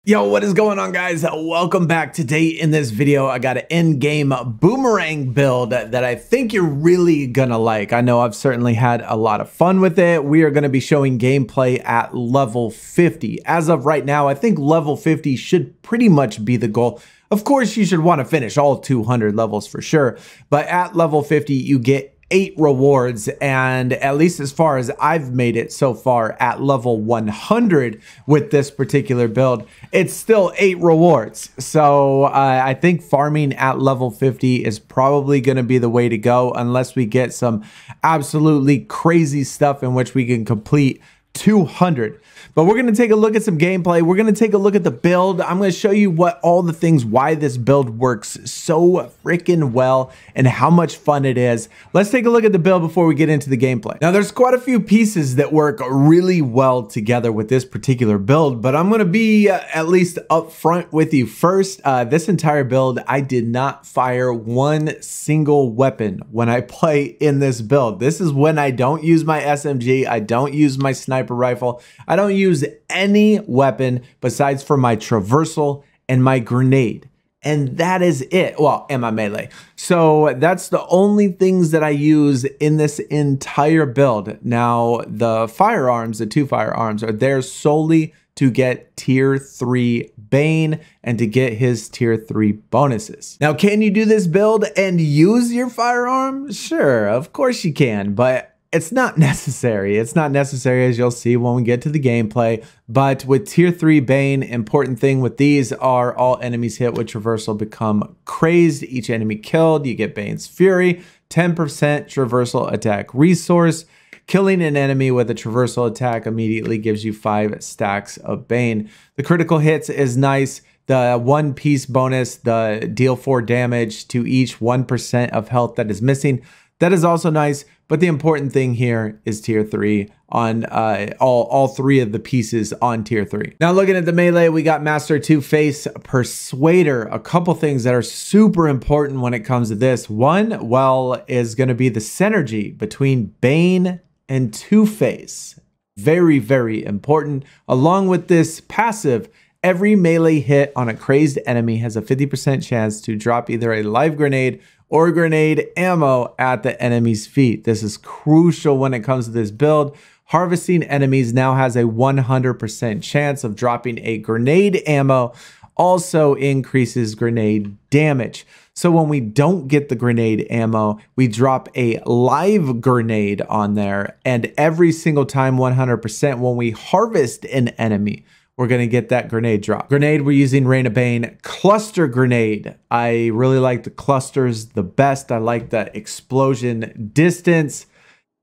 Yo, what is going on, guys? Welcome back. Today in this video, I got an End Game Boomerang build that I think you're really gonna like. I know I've certainly had a lot of fun with it. We are gonna be showing gameplay at level 50. As of right now, I think level 50 should pretty much be the goal. Of course, you should want to finish all 200 levels for sure, but at level 50, you get 8 rewards, and at least as far as I've made it so far at level 100 with this particular build, it's still 8 rewards. So I think farming at level 50 is probably going to be the way to go unless we get some absolutely crazy stuff in which we can complete 200. But we're going to take a look at some gameplay. We're going to take a look at the build. I'm going to show you what all the things, why this build works so freaking well and how much fun it is. Let's take a look at the build before we get into the gameplay. Now, there's quite a few pieces that work really well together with this particular build, but I'm going to be at least upfront with you first. This entire build, I did not fire one single weapon when I play in this build. This is when I don't use my SMG. I don't use my sniper rifle. I don't use any weapon besides for my traversal and my grenade. And that is it. Well, and my melee. So that's the only things that I use in this entire build. Now, the firearms, the 2 firearms, are there solely to get tier 3 Bane and to get his tier 3 bonuses. Now, can you do this build and use your firearm? Sure, of course you can, but it's not necessary. It's not necessary, as you'll see when we get to the gameplay. But with tier 3 Bane, important thing with these are all enemies hit with traversal become crazed. Each enemy killed, you get Bane's Fury, 10% traversal attack resource. Killing an enemy with a traversal attack immediately gives you 5 stacks of Bane. The critical hits is nice. The 1 piece bonus, the deal 4 damage to each 1% of health that is missing. That is also nice, but the important thing here is tier 3 on all 3 of the pieces on tier 3. Now looking at the melee, we got Master Two-Face, Persuader. A couple things that are super important when it comes to this. One, well, is going to be the synergy between Bane and Two-Face. Very, very important. Along with this passive, every melee hit on a crazed enemy has a 50% chance to drop either a live grenade or grenade ammo at the enemy's feet. This is crucial when it comes to this build. Harvesting enemies now has a 100% chance of dropping a grenade ammo, also increases grenade damage. So when we don't get the grenade ammo, we drop a live grenade on there, and every single time 100% when we harvest an enemy, we're going to get that grenade drop. Grenade, we're using Reign of Bane. Cluster grenade. I really like the clusters the best. I like the explosion distance.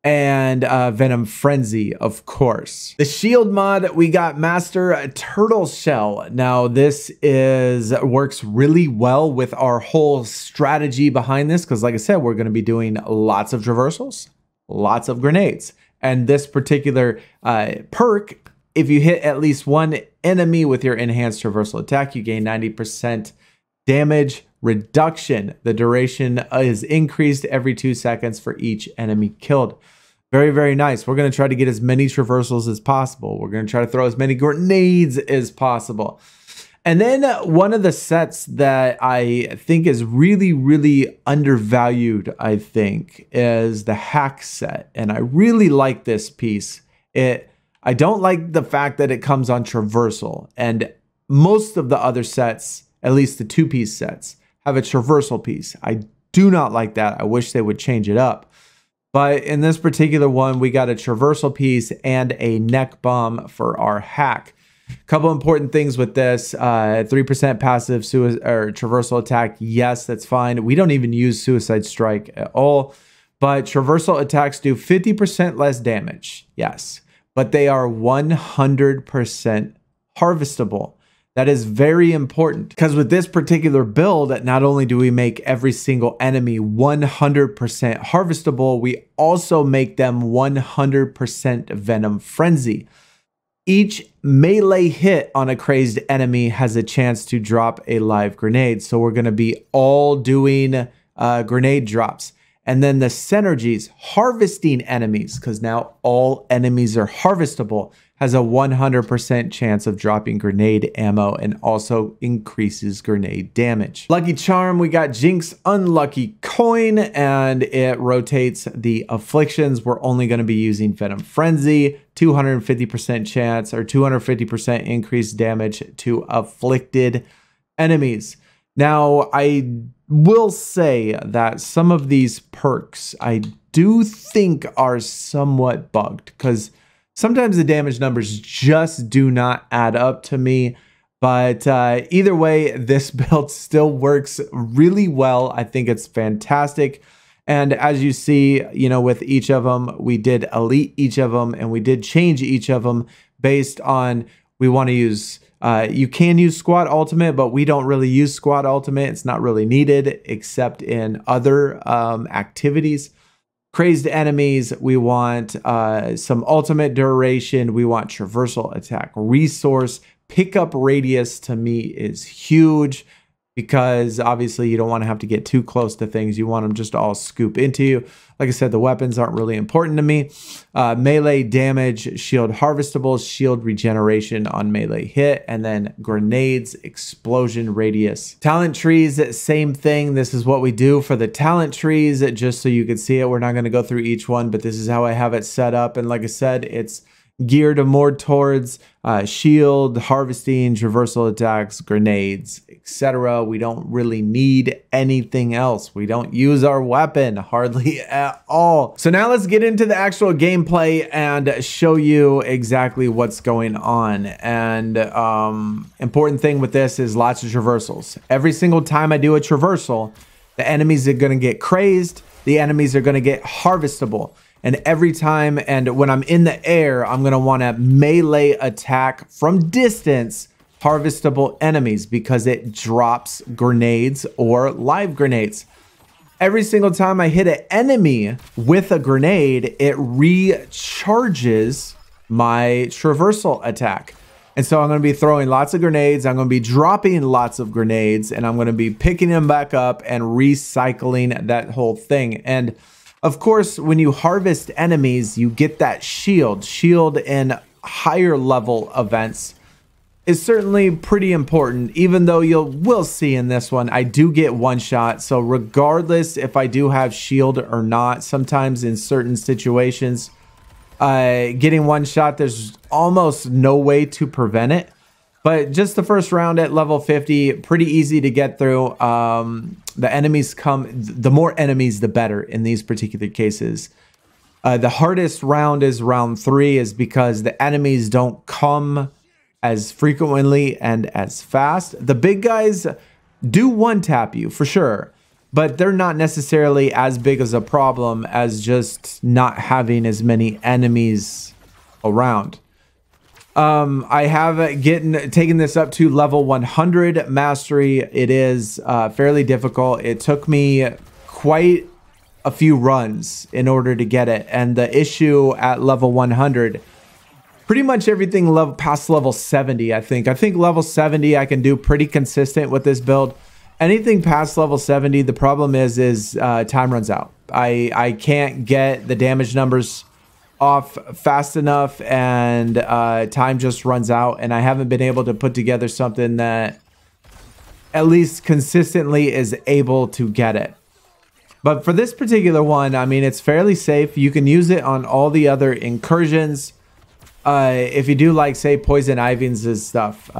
And Venom Frenzy, of course. The shield mod, we got Master Turtle Shell. Now, this works really well with our whole strategy behind this, because like I said, we're going to be doing lots of traversals, lots of grenades. And this particular perk, if you hit at least 1 enemy with your enhanced traversal attack, you gain 90% damage reduction. The duration is increased every 2 seconds for each enemy killed. Very, very nice. We're going to try to get as many traversals as possible. We're going to try to throw as many grenades as possible. And then one of the sets that I think is really, really undervalued, I think, is the hack set. And I really like this piece. I don't like the fact that it comes on traversal, and most of the other sets, at least the 2-piece sets, have a traversal piece. I do not like that. I wish they would change it up. But in this particular one, we got a traversal piece and a neck bomb for our hack. Couple important things with this: 3% passive or traversal attack. Yes, that's fine. We don't even use Suicide Strike at all, but traversal attacks do 50% less damage. Yes. But they are 100% harvestable. That is very important, because with this particular build, not only do we make every single enemy 100% harvestable, we also make them 100% Venom Frenzy. Each melee hit on a crazed enemy has a chance to drop a live grenade. So we're going to be all doing grenade drops. And then the synergies, harvesting enemies, because now all enemies are harvestable, has a 100% chance of dropping grenade ammo and also increases grenade damage. Lucky charm, we got Jinx Unlucky Coin, and it rotates the afflictions. We're only going to be using Venom Frenzy, 250% chance or 250% increased damage to afflicted enemies. Now, I will say that some of these perks I do think are somewhat bugged, because sometimes the damage numbers just do not add up to me. But either way, this build still works really well. I think it's fantastic. And as you see, you know, with each of them, we did elite each of them, and we did change each of them based on, we want to use, you can use squad ultimate, but we don't really use squad ultimate. It's not really needed except in other activities. Crazed enemies, we want some ultimate duration, we want traversal attack resource. Pickup radius to me is huge, because obviously you don't want to have to get too close to things. You want them just to all scoop into you. Like I said, the weapons aren't really important to me. Melee damage, shield harvestables, shield regeneration on melee hit, and then grenades, explosion radius. Talent trees, same thing. This is what we do for the talent trees, just so you can see it. We're not going to go through each one, but this is how I have it set up. And like I said, it's geared more towards shield, harvesting, traversal attacks, grenades, etc. We don't really need anything else. We don't use our weapon hardly at all. So now let's get into the actual gameplay and show you exactly what's going on. And important thing with this is lots of traversals. Every single time I do a traversal, the enemies are going to get crazed. The enemies are going to get harvestable. And every time, and when I'm in the air, I'm going to want to melee attack from distance harvestable enemies, because it drops grenades or live grenades. Every single time I hit an enemy with a grenade, it recharges my traversal attack. And so I'm going to be throwing lots of grenades. I'm going to be dropping lots of grenades, and I'm going to be picking them back up and recycling that whole thing. And of course, when you harvest enemies, you get that shield. Shield in higher level events is certainly pretty important, even though we'll see in this one, I do get one shot. So regardless if I do have shield or not, sometimes in certain situations, getting one shot, there's almost no way to prevent it. But just the first round at level 50, pretty easy to get through. The enemies come, the more enemies, the better in these particular cases. The hardest round is round 3, is because the enemies don't come as frequently and as fast. The big guys do one-tap you for sure, but they're not necessarily as big as a problem as just not having as many enemies around. I have taken this up to level 100 mastery. It is fairly difficult. It took me quite a few runs in order to get it. And the issue at level 100, pretty much everything past level 70, I think level 70 I can do pretty consistent with this build. Anything past level 70, the problem is time runs out. I can't get the damage numbers off fast enough, and time just runs out, and I haven't been able to put together something that at least consistently is able to get it. But for this particular one, I mean, it's fairly safe. You can use it on all the other incursions. If you do, like, say, poison ivings and stuff,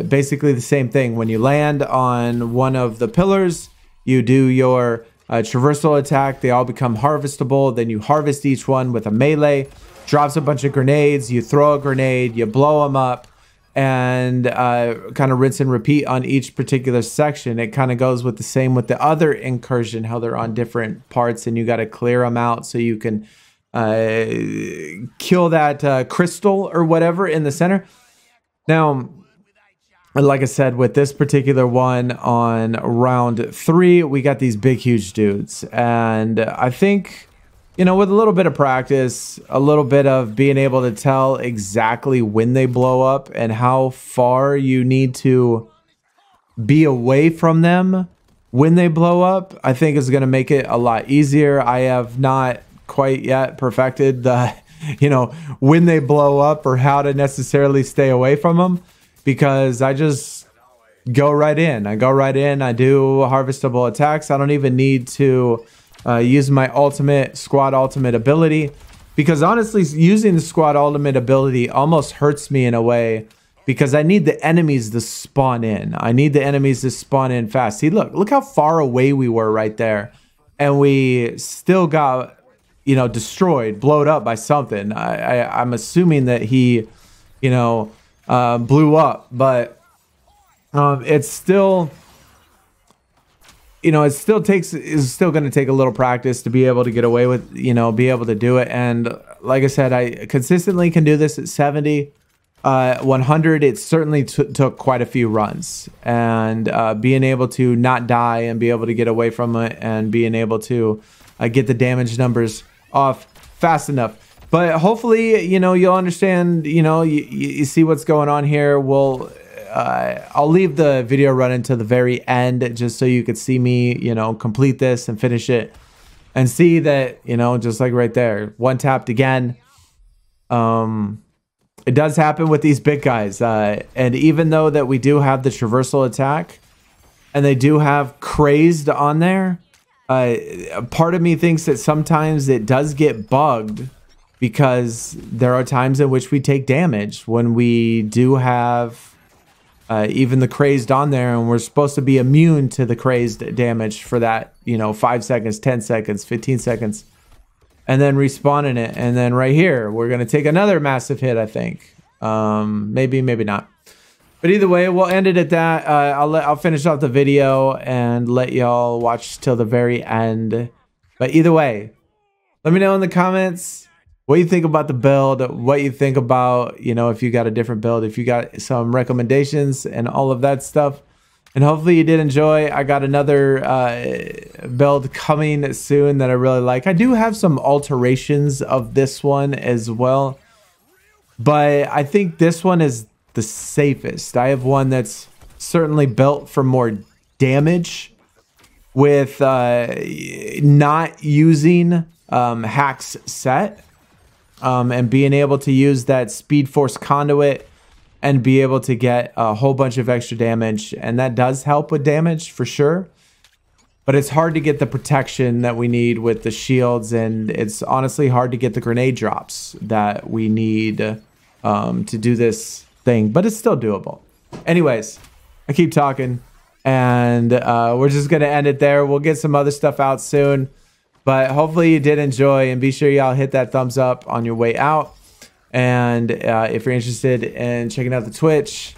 basically the same thing. When you land on one of the pillars, you do your traversal attack, they all become harvestable. Then you harvest each one with a melee, drops a bunch of grenades, you throw a grenade, you blow them up, and kind of rinse and repeat on each particular section. It kind of goes with the same with the other incursion, how they're on different parts, and you got to clear them out so you can kill that crystal or whatever in the center. Now, like I said, with this particular one on round 3, we got these big, huge dudes. And I think, you know, with a little bit of practice, a little bit of being able to tell exactly when they blow up and how far you need to be away from them when they blow up, I think is going to make it a lot easier. I have not quite yet perfected the you know, when they blow up or how to necessarily stay away from them, because I just go right in. I go right in. I do harvestable attacks. I don't even need to use my squad ultimate ability, because honestly, using the squad ultimate ability almost hurts me in a way, because I need the enemies to spawn in. I need the enemies to spawn in fast. See, look how far away we were right there, and we still got, you know, destroyed, blowed up by something. I'm assuming that he, you know, blew up, but it's still, you know, it's still going to take a little practice to be able to get away with, you know, be able to do it. And like I said, I consistently can do this at 70, 100. It certainly took quite a few runs, and being able to not die and be able to get away from it and being able to get the damage numbers off fast enough. But hopefully, you know, you'll understand, you know, you see what's going on here. I'll leave the video running to the very end just so you could see me, you know, complete this and finish it and see that, you know, just like right there, one tapped again. It does happen with these big guys. And even though that we do have the traversal attack and they do have crazed on there, part of me thinks that sometimes it does get bugged, because there are times in which we take damage when we do have even the crazed on there, and we're supposed to be immune to the crazed damage for that, you know, 5 seconds, 10 seconds, 15 seconds, and then respawning it. And then right here, we're going to take another massive hit, I think. Maybe not. But either way, we'll end it at that. I'll finish off the video and let y'all watch till the very end. But either way, let me know in the comments what you think about the build, what you think about, you know, if you got a different build, if you got some recommendations and all of that stuff. And hopefully you did enjoy. I got another build coming soon that I really like. I do have some alterations of this one as well, but I think this one is the safest. I have one that's certainly built for more damage with not using hacks set. And being able to use that Speed Force conduit and be able to get a whole bunch of extra damage. And that does help with damage for sure. But it's hard to get the protection that we need with the shields. And it's honestly hard to get the grenade drops that we need to do this thing. But it's still doable. Anyways, I keep talking. And we're just going to end it there. We'll get some other stuff out soon. But hopefully you did enjoy, and be sure y'all hit that thumbs up on your way out. And if you're interested in checking out the Twitch,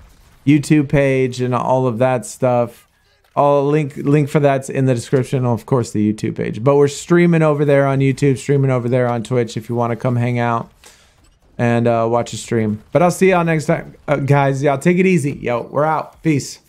YouTube page, and all of that stuff, I'll link for that's in the description. Of course, the YouTube page. But we're streaming over there on YouTube, streaming over there on Twitch if you want to come hang out and watch a stream. But I'll see y'all next time, guys. Y'all take it easy. Yo, we're out. Peace.